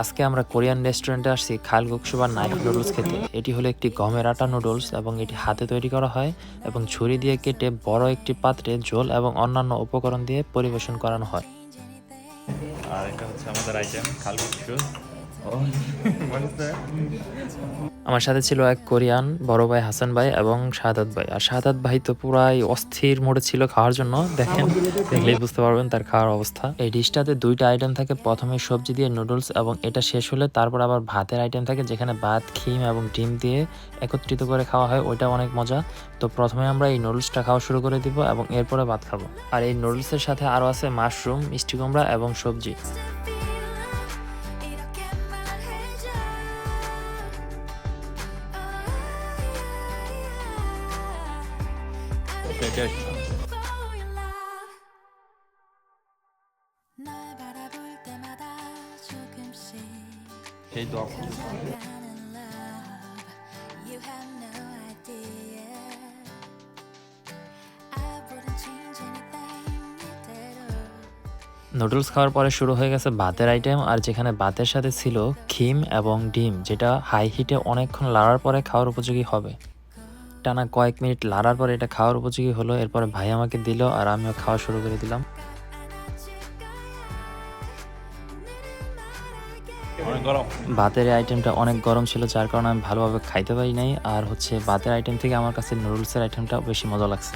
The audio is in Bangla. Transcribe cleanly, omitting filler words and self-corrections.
আজকে আমরা কোরিয়ান রেস্টুরেন্টে আসছি খালগুকসু বা নাইফ নুডলস খেতে। এটি হলো একটি গমের আটা নুডলস এবং এটি হাতে তৈরি করা হয় এবং ছুরি দিয়ে কেটে বড় একটি পাত্রে ঝোল এবং অন্যান্য উপকরণ দিয়ে পরিবেশন করানো হয়। আর এটা হচ্ছে আমাদের আইটেম খালগুকসু। ও what is that? আমার সাথে ছিল এক কোরিয়ান বড় ভাই হাসান ভাই এবং শাহাদাত ভাই। আর শাহাদাত ভাই তো পুরাই অস্থির মোডে ছিল খাওয়ার জন্য। দেখেন, দেখলেই বুঝতে পারবেন তার খাওয়ার অবস্থা। এই ডিশটাতে দুইটা আইটেম থাকে, প্রথমে সবজি দিয়ে নুডলস এবং এটা শেষ হলে তারপর আবার ভাতের আইটেম থাকে, যেখানে ভাত, খিম এবং ডিম দিয়ে একত্রিত করে খাওয়া হয়। ওইটা অনেক মজা। তো প্রথমে আমরা এই নুডলসটা খাওয়া শুরু করে দিব এবং এরপরে ভাত খাবো। আর এই নুডলসের সাথে আরও আছে মাশরুম, মিষ্টি কুমড়া এবং সবজি। এটা সেই তো নুডলস খাওয়ার পরে শুরু হয়ে গেছে ভাতের আইটেম, আর যেখানে ভাতের সাথে ছিল খিম এবং ডিম, যেটা হাই হিটে অনেকক্ষণ লাড়ার পরে খাওয়ার উপযোগী হবে। টানা কয়েক মিনিট লাড়ার পরে এটা খাওয়ার উপযোগী হলো। এরপরে ভাই আমাকে দিল আর আমিও খাওয়া শুরু করে দিলাম। অনেক গরম। ভাতের এই আইটেমটা অনেক গরম ছিল, যার কারণে আমি ভালোভাবে খাইতে পারি নাই। আর হচ্ছে ভাতের আইটেম থেকে আমার কাছে নুডলসের আইটেমটা বেশি মজা লাগছে।